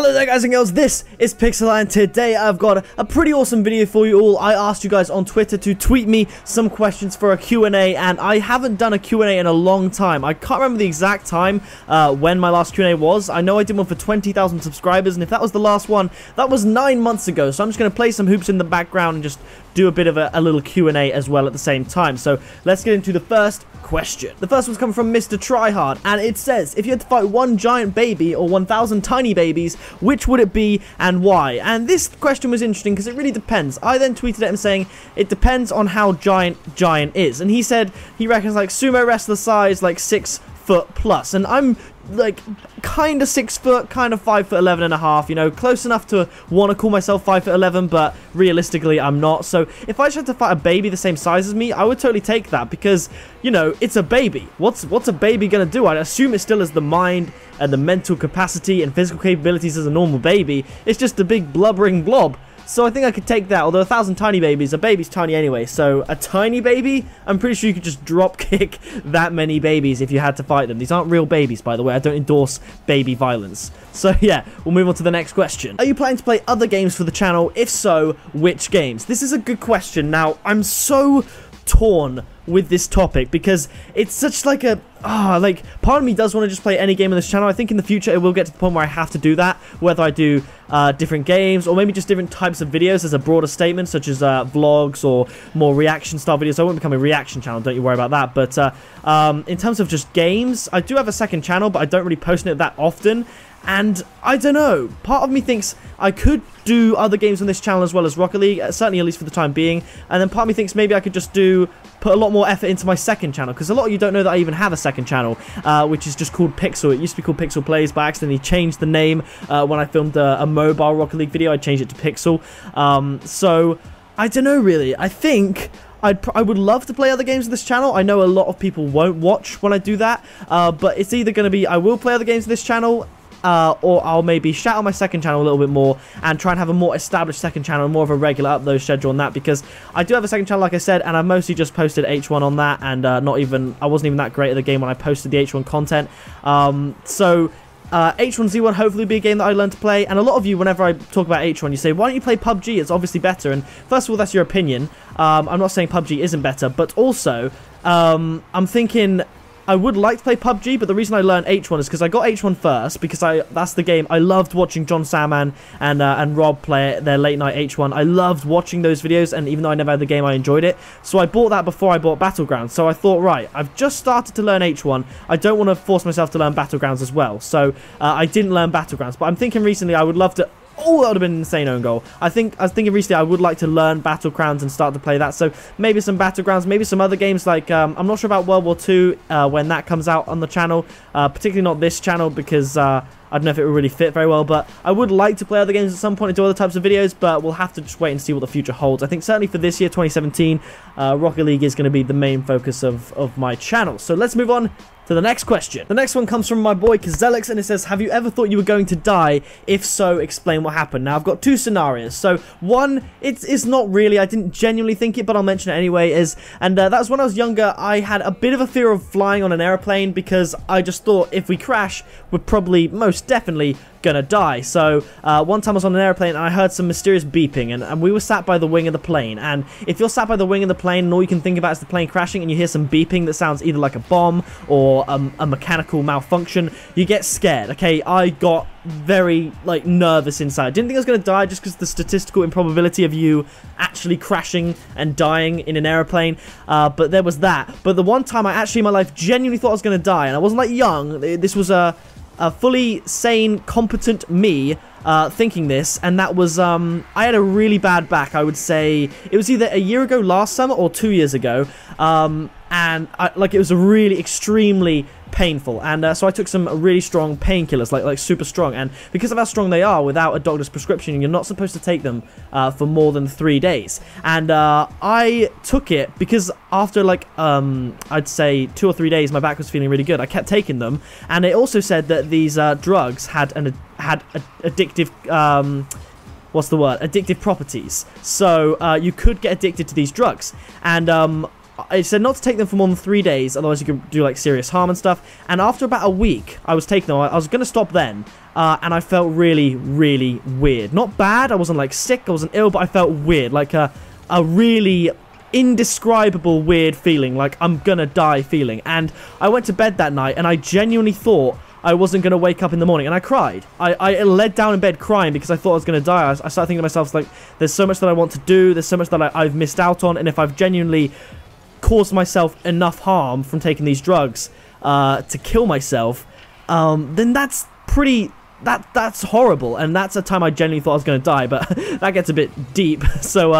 Hello there guys and girls, this is Pixel and today I've got a pretty awesome video for you all. I asked you guys on Twitter to tweet me some questions for a Q&A and I haven't done a Q&A in a long time. I can't remember the exact time when my last Q&A was. I know I did one for 20,000 subscribers and if that was the last one, that was 9 months ago. So I'm just going to play some hoops in the background and just do a bit of a little Q&A as well at the same time. So let's get into the first question. The first one's coming from Mr. Tryhard, and it says, if you had to fight one giant baby or 1,000 tiny babies, which would it be and why? And this question was interesting because it really depends. I then tweeted at him saying, it depends on how giant is. And he said he reckons like sumo wrestler size, like 6 foot plus. And I'm like kind of 6 foot, kind of 5'11" and a half, you know, close enough to want to call myself 5'11", but realistically I'm not. So if I just had to fight a baby the same size as me, I would totally take that because, you know, it's a baby. What's a baby gonna do? I'd assume it still has the mind and the mental capacity and physical capabilities as a normal baby. It's just a big blubbering blob. So I think I could take that, although 1,000 tiny babies, a baby's tiny anyway, so a tiny baby, I'm pretty sure you could just drop kick that many babies if you had to fight them. These aren't real babies, by the way. I don't endorse baby violence. So yeah, we'll move on to the next question. Are you planning to play other games for the channel? If so, which games? This is a good question. Now, I'm so torn with this topic because it's such like a like part of me does want to just play any game on this channel. I think in the future it will get to the point where I have to do that, whether I do different games or maybe just different types of videos as a broader statement, such as vlogs or more reaction style videos. I won't become a reaction channel, don't you worry about that. But in terms of just games, I do have a second channel, but I don't really post it that often. And I don't know, part of me thinks I could do other games on this channel as well as Rocket League, certainly at least for the time being, and then part of me thinks maybe I could just put a lot more effort into my second channel, because a lot of you don't know that I even have a second channel, which is just called Pixel. It used to be called Pixel Plays, but I accidentally changed the name when I filmed a mobile Rocket League video. I changed it to Pixel, so I don't know really. I think I would love to play other games on this channel. I know a lot of people won't watch when I do that, but it's either going to be I will play other games on this channel, or I'll maybe shout out my second channel a little bit more and try and have a more established second channel and more of a regular upload schedule on that, because I do have a second channel, like I said, and I mostly just posted H1 on that, and I wasn't even that great at the game when I posted the H1 content. So H1Z1 hopefully be a game that I learn to play, and a lot of you, whenever I talk about H1, you say, why don't you play PUBG? It's obviously better, and first of all, that's your opinion. I'm not saying PUBG isn't better, but also, I'm thinking I would like to play PUBG, but the reason I learned H1 is because I got H1 first, because that's the game I loved watching John Salman and Rob play their late night H1. I loved watching those videos, and even though I never had the game, I enjoyed it. So I bought that before I bought Battlegrounds. So I thought, right, I've just started to learn H1. I don't want to force myself to learn Battlegrounds as well. So I didn't learn Battlegrounds, but I'm thinking recently I would love to. Oh, that would have been an insane own goal. I was thinking recently I would like to learn Battlegrounds and start to play that. So maybe some Battlegrounds, maybe some other games like, I'm not sure about World War II when that comes out on the channel. Particularly not this channel because I don't know if it would really fit very well. But I would like to play other games at some point and do other types of videos. But we'll have to just wait and see what the future holds. I think certainly for this year, 2017, Rocket League is going to be the main focus of my channel. So let's move on to the next question. The next one comes from my boy Kazelix, and it says, have you ever thought you were going to die? If so, explain what happened. Now, I've got two scenarios. So, one, it's not really, I didn't genuinely think it, but I'll mention it anyway, that was when I was younger. I had a bit of a fear of flying on an airplane because I just thought if we crash, we're probably most definitely gonna die. So one time I was on an airplane and I heard some mysterious beeping, and we were sat by the wing of the plane, and if you're sat by the wing of the plane and all you can think about is the plane crashing and you hear some beeping that sounds either like a bomb or a mechanical malfunction, you get scared. Okay, I got very like nervous inside. I didn't think I was gonna die just because the statistical improbability of you actually crashing and dying in an airplane, but there was that. But the one time I actually in my life genuinely thought I was gonna die, and I wasn't like young, this was a fully sane, competent me thinking this, and that was, I had a really bad back. I would say it was either a year ago last summer or 2 years ago, and it was a really extremely painful, and so I took some really strong painkillers, like super strong, and because of how strong they are, without a doctor's prescription, you're not supposed to take them for more than 3 days, and I took it because after like I'd say 2 or 3 days my back was feeling really good. I kept taking them, and it also said that these drugs had addictive addictive properties, so you could get addicted to these drugs, and it said not to take them for more than 3 days, otherwise you can do like serious harm and stuff. And after about a week, I was taking them. I was going to stop then, and I felt really, really weird. Not bad. I wasn't like sick. I wasn't ill, but I felt weird, like a really indescribable weird feeling, like I'm gonna die feeling. And I went to bed that night, and I genuinely thought I wasn't going to wake up in the morning, and I cried. I laid down in bed crying because I thought I was going to die. I started thinking to myself, like, there's so much that I want to do, there's so much that I've missed out on, and if I've genuinely caused myself enough harm from taking these drugs to kill myself, then that's that's horrible, and that's a time I genuinely thought I was going to die, but that gets a bit deep. So,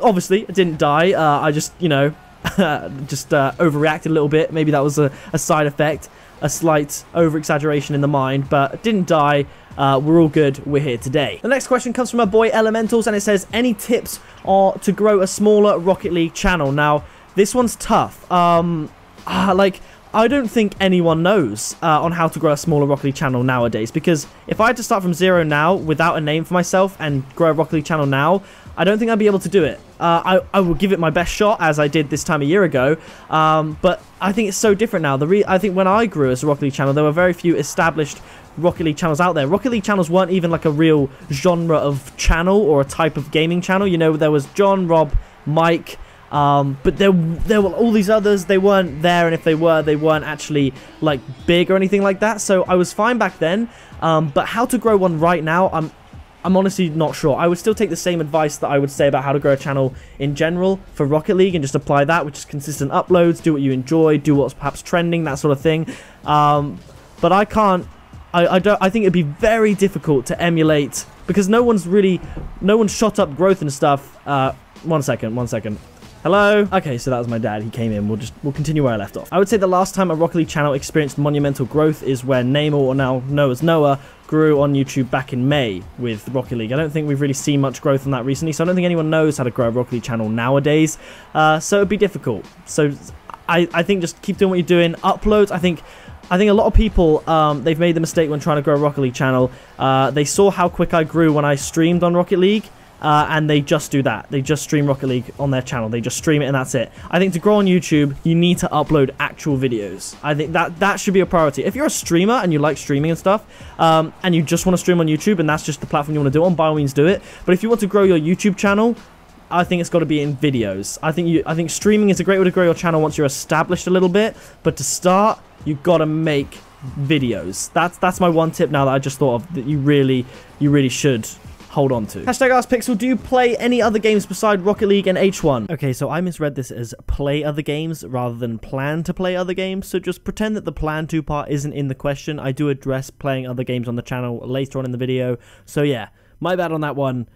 obviously, I didn't die. I just, you know, overreacted a little bit. Maybe that was a side effect. A slight over-exaggeration in the mind, but didn't die. We're all good. We're here today. The next question comes from my boy Elementals, and it says, any tips to grow a smaller Rocket League channel? Now, this one's tough. Like, I don't think anyone knows on how to grow a smaller Rocket League channel nowadays, because if I had to start from zero now without a name for myself and grow a Rocket League channel now, I don't think I'd be able to do it. I will give it my best shot, as I did this time a year ago, but I think it's so different now. I think when I grew as a Rocket League channel, there were very few established Rocket League channels out there. Rocket League channels weren't even like a real genre of channel or a type of gaming channel. You know, there was John, Rob, Mike, but there were all these others. They weren't there, and if they were, they weren't actually like big or anything like that. So I was fine back then, but how to grow one right now, I'm honestly not sure. I would still take the same advice that I would say about how to grow a channel in general for Rocket League and just apply that, which is consistent uploads, do what you enjoy, do what's perhaps trending, that sort of thing. But I can't, I think it'd be very difficult to emulate, because no one's shot up growth and stuff. One second. Hello? Okay, so that was my dad. He came in. We'll continue where I left off. I would say the last time a Rocket League channel experienced monumental growth is when Neymar, or now known as Noah, grew on YouTube back in May with Rocket League. I don't think we've really seen much growth on that recently, so I don't think anyone knows how to grow a Rocket League channel nowadays. So it'd be difficult. So I think just keep doing what you're doing. Uploads, I think a lot of people, they've made the mistake when trying to grow a Rocket League channel. They saw how quick I grew when I streamed on Rocket League, and they just do that. They just stream Rocket League on their channel. They just stream it and that's it. I think to grow on YouTube, you need to upload actual videos. I think that should be a priority. If you're a streamer and you like streaming and stuff, and you just want to stream on YouTube and that's just the platform you want to do it on, by all means do it. But if you want to grow your YouTube channel, I think it's got to be in videos. I think streaming is a great way to grow your channel once you're established a little bit. But to start, you've got to make videos. That's my one tip now that I just thought of, that you really should hold on to. Hashtag AskPixel, do you play any other games beside Rocket League and H1? Okay, so I misread this as play other games rather than plan to play other games, so just pretend that the plan to part isn't in the question. I do address playing other games on the channel later on in the video, so yeah, my bad on that one.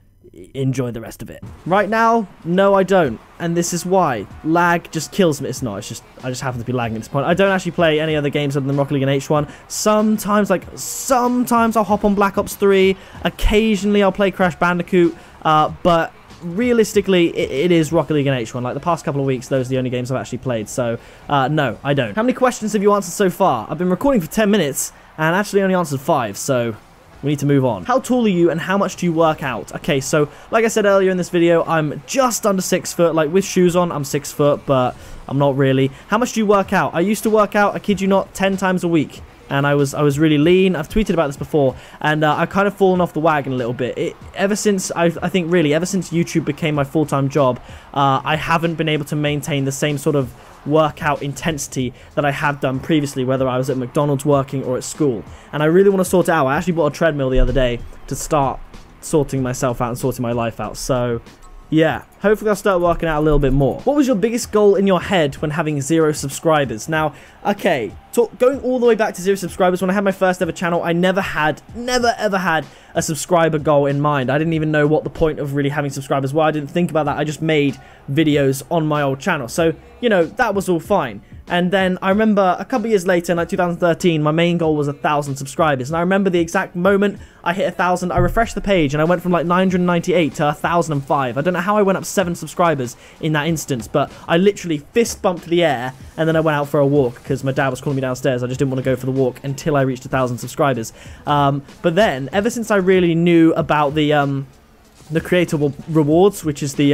Enjoy the rest of it. Right now, no, I don't, and this is why. Lag just kills me. It's not, it's just, I just happen to be lagging at this point. I don't actually play any other games other than Rocket League and H1. Sometimes I'll hop on Black Ops 3, occasionally I'll play Crash Bandicoot, but realistically, it is Rocket League and H1. Like, the past couple of weeks, those are the only games I've actually played, so no, I don't. How many questions have you answered so far? I've been recording for 10 minutes, and actually only answered 5, so we need to move on. How tall are you and how much do you work out? Okay, so like I said earlier in this video, I'm just under 6 foot. Like, with shoes on, I'm 6 foot, but I'm not really. How much do you work out? I used to work out, I kid you not, 10 times a week. And I was really lean. I've tweeted about this before, and I've kind of fallen off the wagon a little bit. Ever since YouTube became my full-time job, I haven't been able to maintain the same sort of workout intensity that I have done previously, whether I was at McDonald's working or at school. And I really want to sort it out. I actually bought a treadmill the other day to start sorting myself out and sorting my life out. So yeah, hopefully I'll start working out a little bit more. What was your biggest goal in your head when having 0 subscribers? Now, okay, going all the way back to 0 subscribers, when I had my first ever channel, I never ever had a subscriber goal in mind. I didn't even know what the point of really having subscribers were. I didn't think about that. I just made videos on my old channel. So, you know, that was all fine. And then I remember a couple years later, in like 2013, my main goal was 1,000 subscribers. And I remember the exact moment I hit 1,000, I refreshed the page and I went from like 998 to 1,005. I don't know how I went up 7 subscribers in that instance, but I literally fist bumped the air and then I went out for a walk because my dad was calling me downstairs. I just didn't want to go for the walk until I reached 1,000 subscribers. But then, ever since I really knew about the creator rewards, which is the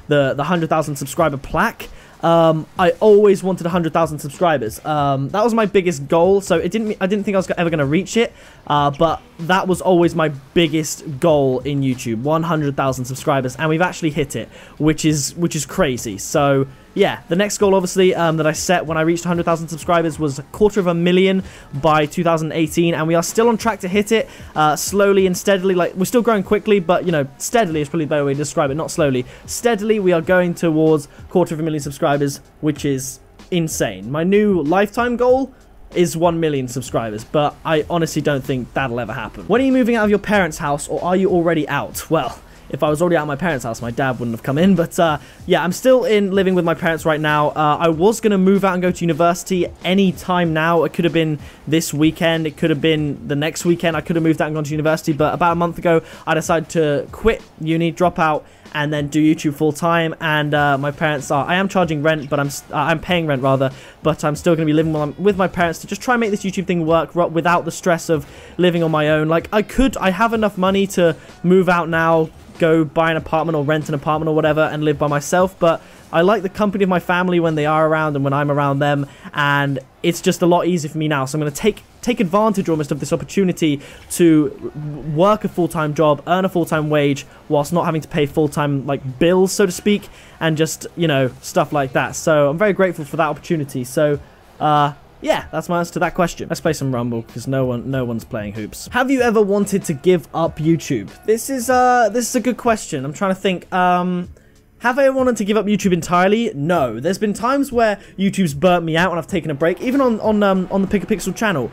100,000 subscriber plaque, I always wanted 100,000 subscribers. That was my biggest goal, so I didn't think I was ever going to reach it, but that was always my biggest goal in YouTube, 100,000 subscribers, and we've actually hit it, which is crazy. So yeah, the next goal, obviously, that I set when I reached 100,000 subscribers was 250,000 by 2018, and we are still on track to hit it, slowly and steadily. Like, we're still growing quickly, but, you know, steadily is probably the better way to describe it, not slowly. Steadily, we are going towards 250,000 subscribers, which is insane. My new lifetime goal is 1 million subscribers, but I honestly don't think that'll ever happen. When are you moving out of your parents' house, or are you already out? Well, if I was already out of my parents' house, my dad wouldn't have come in. But yeah, I'm still living with my parents right now. I was going to move out and go to university any time now. It could have been this weekend. It could have been the next weekend. I could have moved out and gone to university. But about a month ago, I decided to quit uni, drop out, and then do YouTube full time. And my parents are, I am charging rent, but I'm paying rent rather, but I'm still going to be living with my parents to just try and make this YouTube thing work without the stress of living on my own. Like, I have enough money to move out now, go buy an apartment or rent an apartment or whatever and live by myself, but I like the company of my family when they are around and when I'm around them, and it's just a lot easier for me now. So I'm going to take advantage almost of this opportunity to work a full-time job, earn a full-time wage, whilst not having to pay full-time, like, bills, so to speak, and just, you know, stuff like that. So I'm very grateful for that opportunity. So yeah, that's my answer to that question. Let's play some Rumble, because no one's playing hoops. Have you ever wanted to give up YouTube? This is a good question. I'm trying to think. Have I ever wanted to give up YouTube entirely? No. There's been times where YouTube's burnt me out and I've taken a break. Even on the Pickapixel channel,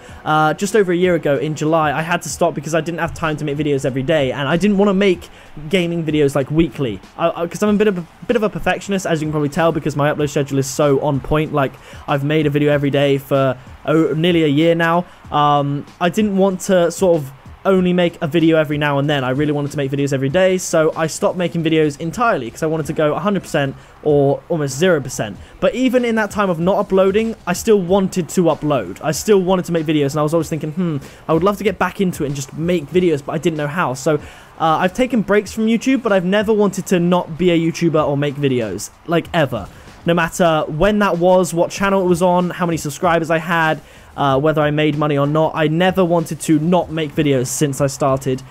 just over a year ago in July, I had to stop because I didn't have time to make videos every day, and I didn't want to make gaming videos like weekly. Because I'm a bit of a perfectionist, as you can probably tell, because my upload schedule is so on point. Like, I've made a video every day for nearly a year now. I didn't want to sort of only make a video every now and then. I really wanted to make videos every day, so I stopped making videos entirely because I wanted to go 100% or almost 0%. But even in that time of not uploading, I still wanted to upload. I still wanted to make videos, and I was always thinking, I would love to get back into it and just make videos, but I didn't know how. So I've taken breaks from YouTube, but I've never wanted to not be a YouTuber or make videos, like, ever. No matter when that was, what channel it was on, how many subscribers I had, whether I made money or not, I never wanted to not make videos since I started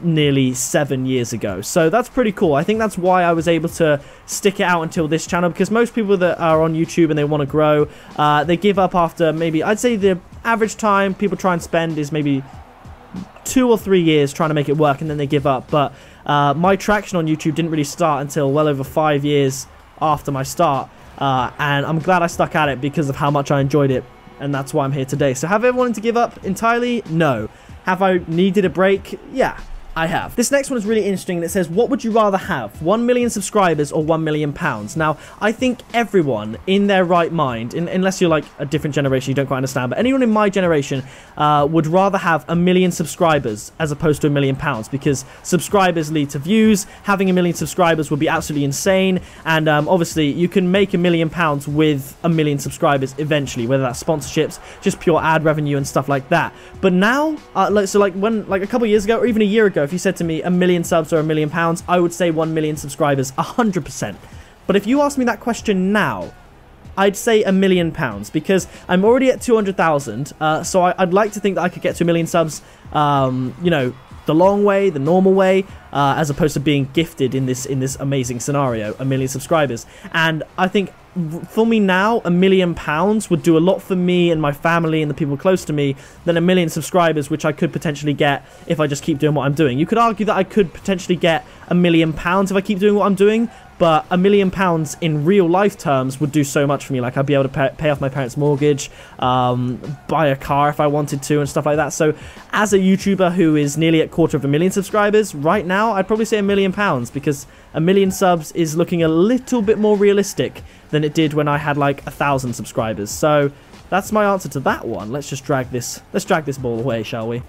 nearly 7 years ago. So that's pretty cool. I think that's why I was able to stick it out until this channel, because most people that are on YouTube and they want to grow, they give up after maybe, I'd say the average time people try and spend is maybe 2 or 3 years trying to make it work, and then they give up. But my traction on YouTube didn't really start until well over 5 years after my start, and I'm glad I stuck at it because of how much I enjoyed it, and that's why I'm here today. So have I ever wanted to give up entirely? No. Have I needed a break? Yeah, I have. This next one is really interesting, and it says, what would you rather have, 1 million subscribers or £1 million? Now, I think everyone in their right mind, unless you're like a different generation, you don't quite understand, but anyone in my generation would rather have 1 million subscribers as opposed to £1 million, because subscribers lead to views. Having 1 million subscribers would be absolutely insane, and obviously you can make £1 million with 1 million subscribers eventually, whether that's sponsorships, just pure ad revenue and stuff like that. But now, so like a couple years ago or even a year ago, if you said to me 1 million subs or £1 million, I would say 1 million subscribers 100%. But if you ask me that question now, I'd say £1 million, because I'm already at 200,000. So I'd like to think that I could get to 1 million subs, you know, the long way, the normal way, as opposed to being gifted in this amazing scenario, 1 million subscribers. And I think for me now, £1 million would do a lot for me and my family and the people close to me than 1 million subscribers, which I could potentially get if I just keep doing what I'm doing. You could argue that I could potentially get £1 million if I keep doing what I'm doing, but £1 million in real life terms would do so much for me. Like, I'd be able to pay off my parents' mortgage, buy a car if I wanted to, and stuff like that. So as a YouTuber who is nearly at 250,000 subscribers right now, I'd probably say £1 million, because 1 million subs is looking a little bit more realistic than it did when I had like 1,000 subscribers. So that's my answer to that one. Let's drag this ball away, shall we?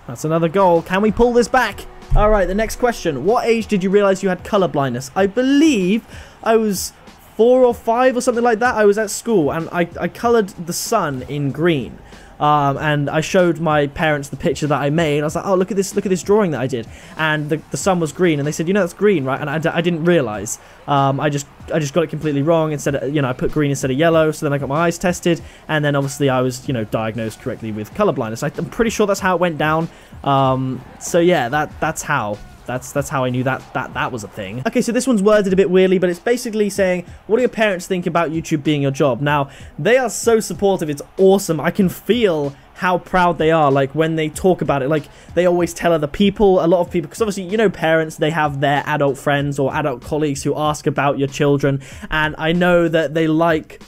That's another goal. Can we pull this back? All right, the next question. What age did you realize you had color blindness? I believe I was 4 or 5 or something like that. I was at school and I colored the sun in green. and I showed my parents the picture that I made. I was like, oh, look at this drawing that I did, and the sun was green, and they said, you know, that's green, right? And I didn't realize. I just got it completely wrong. Instead of, you know, I put green instead of yellow, so then I got my eyes tested, and then obviously I was, you know, diagnosed correctly with color blindness. I'm pretty sure that's how it went down. So yeah, that's how I knew that was a thing. Okay, so this one's worded a bit weirdly, but it's basically saying, what do your parents think about YouTube being your job? Now, they are so supportive, it's awesome. I can feel how proud they are, like, when they talk about it. Like, they always tell other people, a lot of people, because obviously, you know, parents, they have their adult friends or adult colleagues who ask about your children, and I know that they like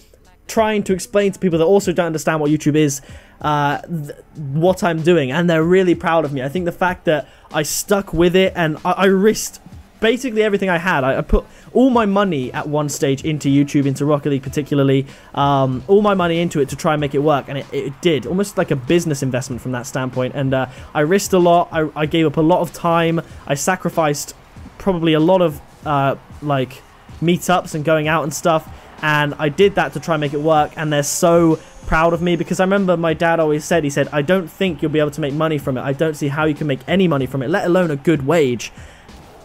trying to explain to people that also don't understand what YouTube is, what I'm doing, and they're really proud of me. I think the fact that I stuck with it, and I risked basically everything I had. I put all my money at one stage into YouTube, into Rocket League particularly, all my money into it to try and make it work, and it did, almost like a business investment from that standpoint. And I risked a lot, I gave up a lot of time, I sacrificed probably a lot of like meetups and going out and stuff, and I did that to try and make it work, and they're so proud of me, because I remember my dad always said, he said, I don't think you'll be able to make money from it. I don't see how you can make any money from it, let alone a good wage,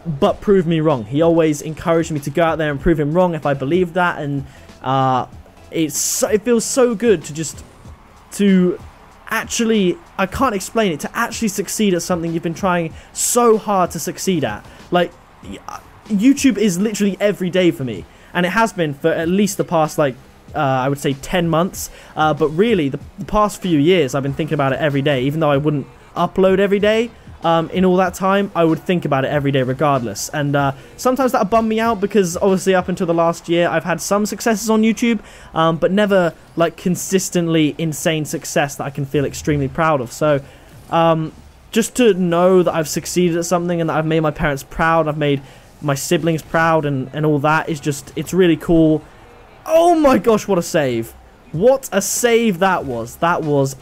but prove me wrong. He always encouraged me to go out there and prove him wrong if I believed that, and it feels so good to actually, I can't explain it, to actually succeed at something you've been trying so hard to succeed at. Like, YouTube is literally every day for me, and it has been for at least the past, like, I would say 10 months, but really the past few years I've been thinking about it every day. Even though I wouldn't upload every day in all that time, I would think about it every day regardless, and sometimes that bummed me out, because obviously up until the last year I've had some successes on YouTube, but never like consistently insane success that I can feel extremely proud of. So just to know that I've succeeded at something, and that I've made my parents proud, I've made my siblings proud, and all that is just, it's really cool. Oh my gosh, what a save. What a save that was. That was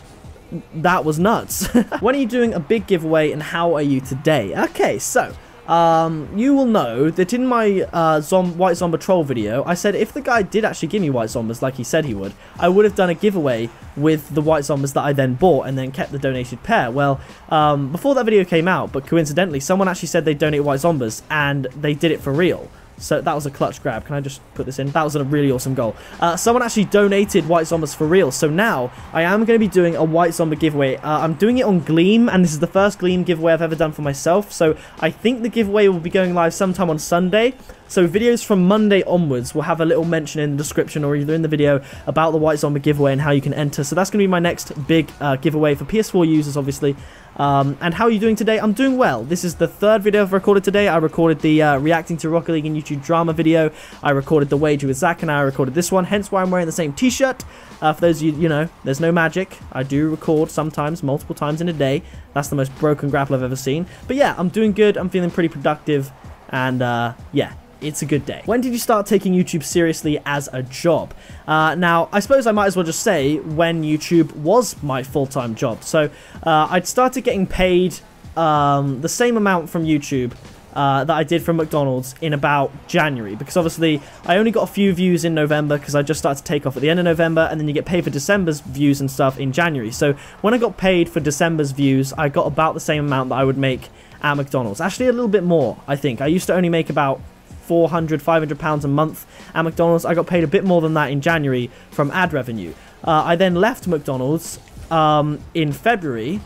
nuts. When are you doing a big giveaway, and how are you today? Okay, so you will know that in my White Zomba troll video, I said if the guy did actually give me White Zombas like he said he would, I would have done a giveaway with the White Zombas that I then bought, and then kept the donated pair. Well, before that video came out, but coincidentally, someone actually said they'd donate White Zombas, and they did it for real. So that was a clutch grab. Can I just put this in? That was a really awesome goal. Someone actually donated White Zombas for real. So now I am going to be doing a White Zomba giveaway. I'm doing it on Gleam, and this is the first Gleam giveaway I've ever done for myself. So I think the giveaway will be going live sometime on Sunday. So videos from Monday onwards will have a little mention in the description, or either in the video, about the White Zomba giveaway and how you can enter. So that's going to be my next big giveaway for PS4 users, obviously. And how are you doing today? I'm doing well. This is the third video I've recorded today. I recorded the reacting to Rocket League and YouTube drama video. I recorded the wager with Zach, and I recorded this one, hence why I'm wearing the same t-shirt. For those of you, you know, there's no magic. I do record sometimes, multiple times in a day. That's the most broken grapple I've ever seen. But yeah, I'm doing good. I'm feeling pretty productive, and yeah, it's a good day. When did you start taking YouTube seriously as a job? Now, I suppose I might as well just say when YouTube was my full-time job. So I'd started getting paid the same amount from YouTube that I did from McDonald's in about January, because obviously I only got a few views in November, because I just started to take off at the end of November, and then you get paid for December's views and stuff in January. So when I got paid for December's views, I got about the same amount that I would make at McDonald's. Actually, a little bit more, I think. I used to only make about £400–500 a month at McDonald's. I got paid a bit more than that in January from ad revenue. I then left McDonald's in February,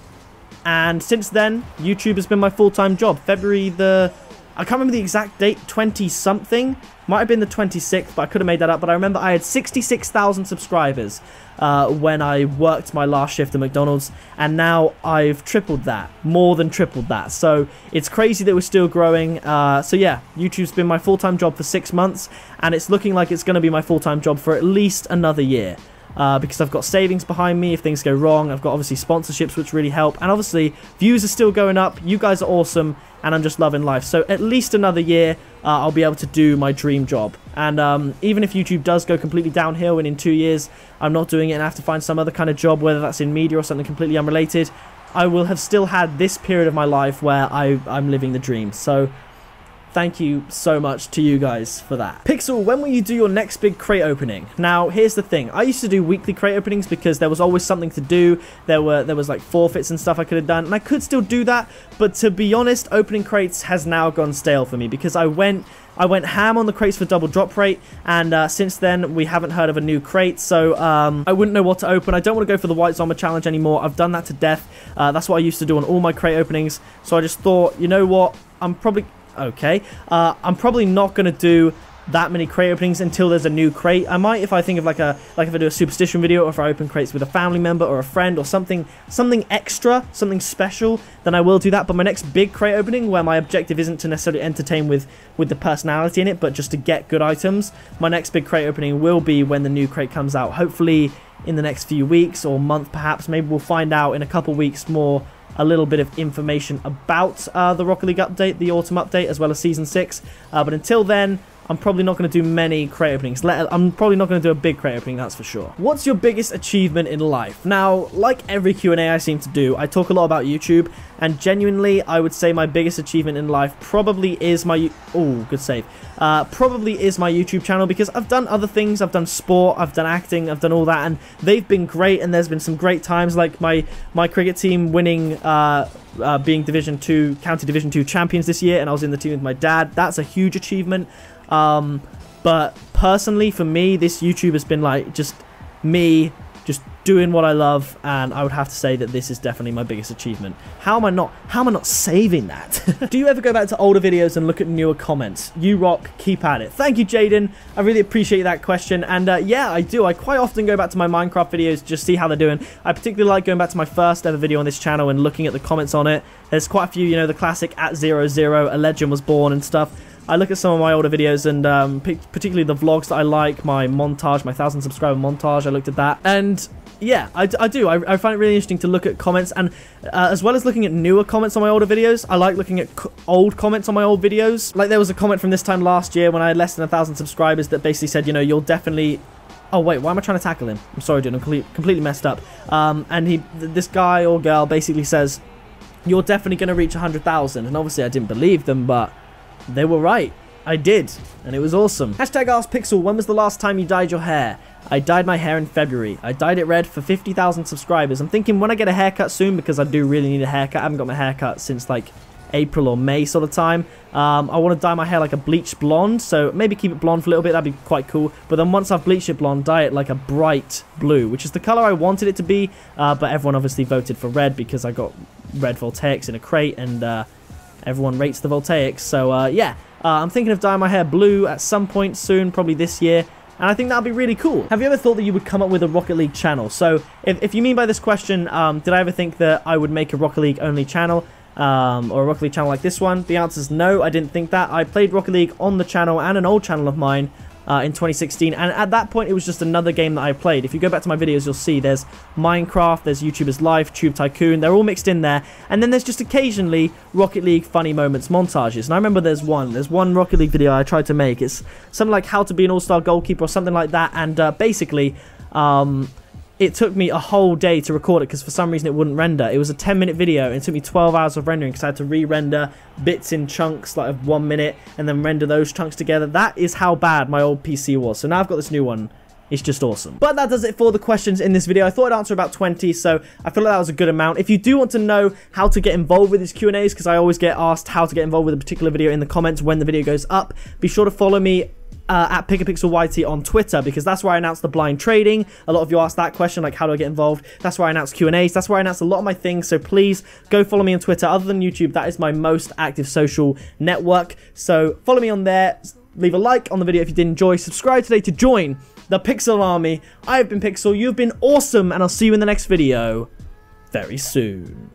and since then YouTube has been my full-time job. February I can't remember the exact date, 20-something, might have been the 26th, but I could have made that up. But I remember I had 66,000 subscribers when I worked my last shift at McDonald's, and now I've tripled that, more than tripled that. So it's crazy that we're still growing. So yeah, YouTube's been my full-time job for 6 months, and it's looking like it's going to be my full-time job for at least another year. Because I've got savings behind me if things go wrong. I've got obviously sponsorships which really help, and obviously views are still going up. You guys are awesome, and I'm just loving life. So at least another year I'll be able to do my dream job. And even if YouTube does go completely downhill and in 2 years I'm not doing it and I have to find some other kind of job, whether that's in media or something completely unrelated, I will have still had this period of my life where I'm living the dream. So thank you so much to you guys for that. Pixel, when will you do your next big crate opening? Now, here's the thing. I used to do weekly crate openings because there was always something to do. There was like forfeits and stuff I could have done, and I could still do that. But to be honest, opening crates has now gone stale for me because I went ham on the crates for double drop rate, and since then we haven't heard of a new crate, so I wouldn't know what to open. I don't want to go for the White Zombie challenge anymore. I've done that to death. That's what I used to do on all my crate openings, so I just thought, you know what, I'm probably not going to do that many crate openings until there's a new crate. I might, if I think of like if I do a superstition video, or if I open crates with a family member or a friend or something extra, something special, then I will do that. But my next big crate opening, where my objective isn't to necessarily entertain with the personality in it, but just to get good items, my next big crate opening will be when the new crate comes out. Hopefully in the next few weeks or month perhaps. Maybe we'll find out in a couple weeks a little bit of information about the Rocket League update, the autumn update, as well as Season 6. But until then, I'm probably not going to do many crate openings. I'm probably not going to do a big crate opening, that's for sure. What's your biggest achievement in life? Now, like every Q&A I seem to do, I talk a lot about YouTube, and genuinely, I would say my biggest achievement in life probably is my... Oh, good save. Probably is my YouTube channel, because I've done other things. I've done sport, I've done acting, I've done all that, and they've been great, and there's been some great times, like my cricket team winning... being County Division 2 champions this year, and I was in the team with my dad. That's a huge achievement. But personally, for me, this YouTube has been like just me just doing what I love, and I would have to say that this is definitely my biggest achievement. How am I not saving that? Do you ever go back to older videos and look at newer comments? You rock, keep at it. Thank you, Jaden. I really appreciate that question. And yeah, I do. I quite often go back to my Minecraft videos, just see how they're doing. I particularly like going back to my first ever video on this channel and looking at the comments on it. There's quite a few, you know, the classic @00, a legend was born and stuff. I look at some of my older videos, and particularly the vlogs that I like, my montage, my 1,000 subscriber montage, I looked at that. And yeah, I do. I find it really interesting to look at comments, and as well as looking at newer comments on my older videos, I like looking at old comments on my old videos. Like, there was a comment from this time last year when I had less than 1,000 subscribers that basically said, you know, you'll definitely... Oh, wait, why am I trying to tackle him? I'm sorry, dude, I'm completely messed up. And this guy or girl basically says, you're definitely going to reach 100,000. And obviously I didn't believe them, but they were right. I did, and it was awesome. #AskPixel, when was the last time you dyed your hair? I dyed my hair in February. I dyed it red for 50,000 subscribers. I'm thinking when I get a haircut soon, because I do really need a haircut. I haven't got my haircut since like April or May sort of time. I want to dye my hair like a bleached blonde, so maybe keep it blonde for a little bit. That'd be quite cool. But then once I've bleached it blonde, dye it like a bright blue, which is the color I wanted it to be. But everyone obviously voted for red because I got red voltaics in a crate, and everyone rates the voltaics. So yeah, I'm thinking of dyeing my hair blue at some point soon, probably this year. And I think that'd be really cool. Have you ever thought that you would come up with a Rocket League channel? So if you mean by this question, did I ever think that I would make a Rocket League only channel? Or a Rocket League channel like this one? The answer is no, I didn't think that. I played Rocket League on the channel and an old channel of mine in 2016, and at that point it was just another game that I played. If you go back to my videos, you'll see there's Minecraft, there's YouTuber's Life, Tube Tycoon, they're all mixed in there, and then there's just occasionally Rocket League funny moments montages. And I remember there's one Rocket League video I tried to make. It's something like how to be an all-star goalkeeper or something like that, and basically it took me a whole day to record it because for some reason it wouldn't render. It was a 10-minute video, and it took me 12 hours of rendering because I had to re-render bits in chunks like of 1 minute and then render those chunks together. That is how bad my old PC was. So now I've got this new one. It's just awesome. But that does it for the questions in this video. I thought I'd answer about 20, so I feel like that was a good amount. If you do want to know how to get involved with these Q&As, because I always get asked how to get involved with a particular video in the comments when the video goes up, be sure to follow me at pickapixel on Twitter, because that's where I announce the blind trading. A lot of you asked that question, like how do I get involved? That's where I announce Q&As. That's where I announce a lot of my things, so please go follow me on Twitter. Other than YouTube, that is my most active social network, so follow me on there. Leave a like on the video if you did enjoy. Subscribe today to join the Pixel Army. I have been Pixel, you've been awesome, and I'll see you in the next video very soon.